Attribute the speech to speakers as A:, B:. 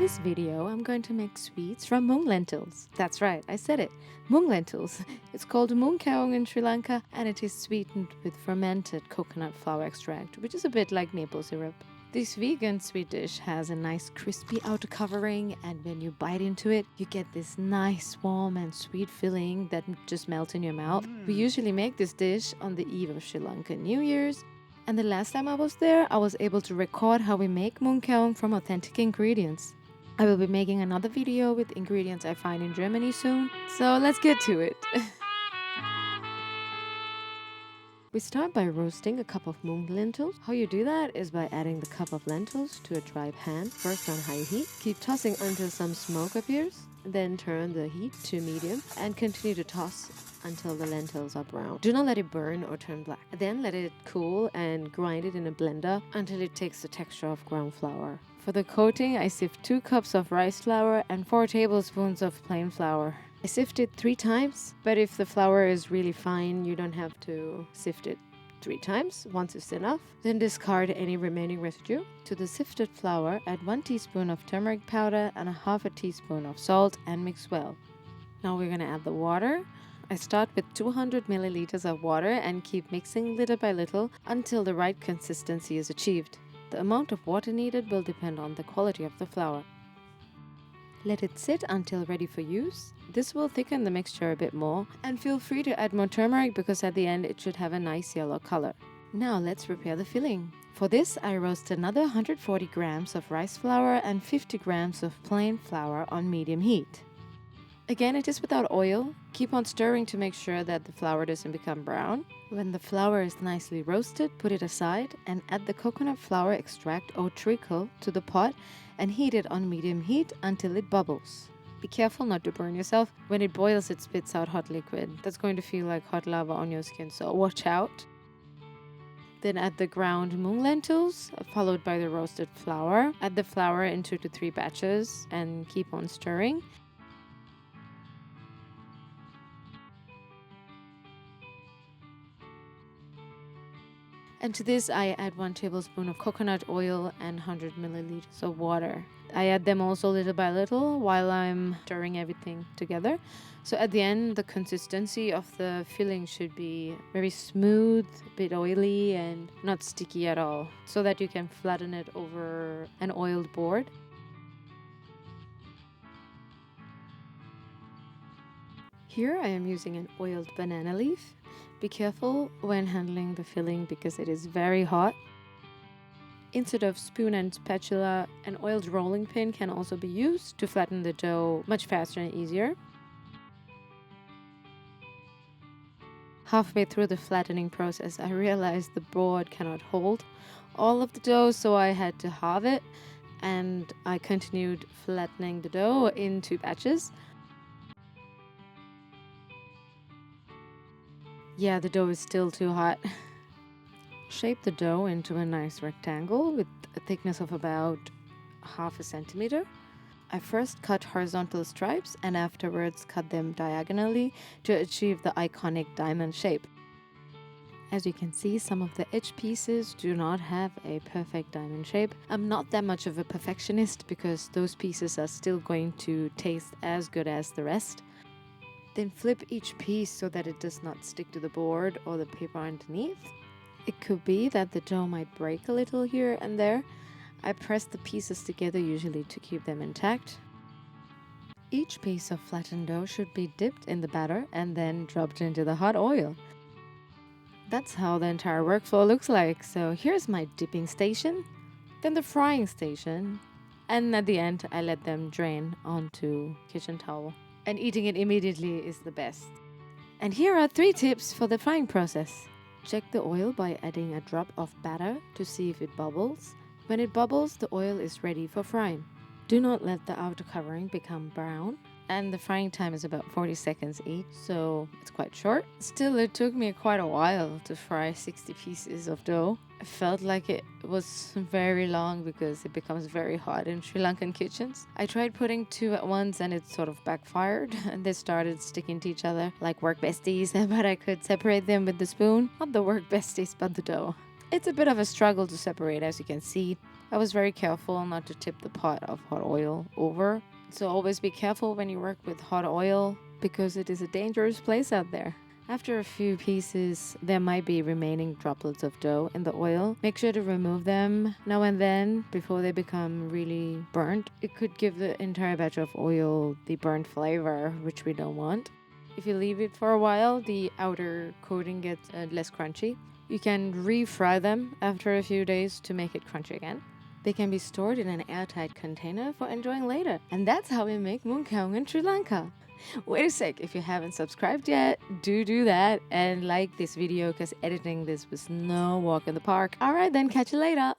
A: this video, I'm going to make sweets from Mung lentils. That's right, I said it. Mung lentils. It's called Mung kawum in Sri Lanka, and it is sweetened with fermented coconut flour extract, which is a bit like maple syrup. This vegan sweet dish has a nice crispy outer covering, and when you bite into it, you get this nice warm and sweet filling that just melts in your mouth. We usually make this dish on the eve of Sri Lankan New Year's. And the last time I was there, I was able to record how we make mung kawum from authentic ingredients. I will be making another video with ingredients I find in Germany soon, so let's get to it. We start by roasting a cup of mung lentils. How you do that is by adding the cup of lentils to a dry pan, first on high heat. Keep tossing until some smoke appears, then turn the heat to medium and continue to toss until the lentils are brown. Do not let it burn or turn black. Then let it cool and grind it in a blender until it takes the texture of ground flour. For the coating, I sift 2 cups of rice flour and 4 tablespoons of plain flour. I sift it 3 times, but if the flour is really fine, you don't have to sift it 3 times. Once is enough. Then discard any remaining residue. To the sifted flour, add 1 teaspoon of turmeric powder and 1/2 teaspoon of salt and mix well. Now we're gonna add the water. I start with 200 milliliters of water and keep mixing little by little until the right consistency is achieved. The amount of water needed will depend on the quality of the flour. Let it sit until ready for use. This will thicken the mixture a bit more, and feel free to add more turmeric because at the end it should have a nice yellow color. Now let's prepare the filling. For this, I roast another 140 grams of rice flour and 50 grams of plain flour on medium heat. Again, it is without oil. Keep on stirring to make sure that the flour doesn't become brown. When the flour is nicely roasted, put it aside and add the coconut flour extract or treacle to the pot and heat it on medium heat until it bubbles. Be careful not to burn yourself. When it boils, it spits out hot liquid. That's going to feel like hot lava on your skin, so watch out. Then add the ground mung lentils, followed by the roasted flour. Add the flour in 2 to 3 batches and keep on stirring. And to this, I add 1 tablespoon of coconut oil and 100 milliliters of water. I add them also little by little while I'm stirring everything together. So at the end, the consistency of the filling should be very smooth, a bit oily, and not sticky at all, so that you can flatten it over an oiled board. Here I am using an oiled banana leaf. Be careful when handling the filling because it is very hot. Instead of spoon and spatula, an oiled rolling pin can also be used to flatten the dough much faster and easier. Halfway through the flattening process, I realized the board cannot hold all of the dough, so I had to halve it, and I continued flattening the dough in 2 batches. Yeah, the dough is still too hot. Shape the dough into a nice rectangle with a thickness of about 1/2 centimeter. I first cut horizontal stripes and afterwards cut them diagonally to achieve the iconic diamond shape. As you can see, some of the edge pieces do not have a perfect diamond shape. I'm not that much of a perfectionist because those pieces are still going to taste as good as the rest. Then flip each piece so that it does not stick to the board or the paper underneath. It could be that the dough might break a little here and there. I press the pieces together usually to keep them intact. Each piece of flattened dough should be dipped in the batter and then dropped into the hot oil. That's how the entire workflow looks like. So here's my dipping station, then the frying station, and at the end I let them drain onto kitchen towel. And eating it immediately is the best. And here are 3 tips for the frying process. Check the oil by adding a drop of batter to see if it bubbles. When it bubbles, the oil is ready for frying. Do not let the outer covering become brown. And the frying time is about 40 seconds each, so it's quite short. Still, it took me quite a while to fry 60 pieces of dough. I felt like it was very long because it becomes very hot in Sri Lankan kitchens. I tried putting 2 at once and it sort of backfired and they started sticking to each other like work besties, but I could separate them with the spoon. Not the work besties, but the dough. It's a bit of a struggle to separate, as you can see.
B: I was very careful not to tip the pot of hot oil over. So always be careful when you work with hot oil because it is a dangerous place out there. After a few pieces, there might be remaining droplets of dough in the oil. Make sure to remove them now and then before they become really burnt. It could give the entire batch of oil the burnt flavor, which we don't want. If you leave it for a while, the outer coating gets less crunchy. You can refry them after a few days to make it crunchy again. They can be stored in an airtight container for enjoying later. And that's how we make mung kawum in Sri Lanka. Wait a sec, if you haven't subscribed yet, do that and like this video because editing this was no walk in the park. Alright then, catch you later.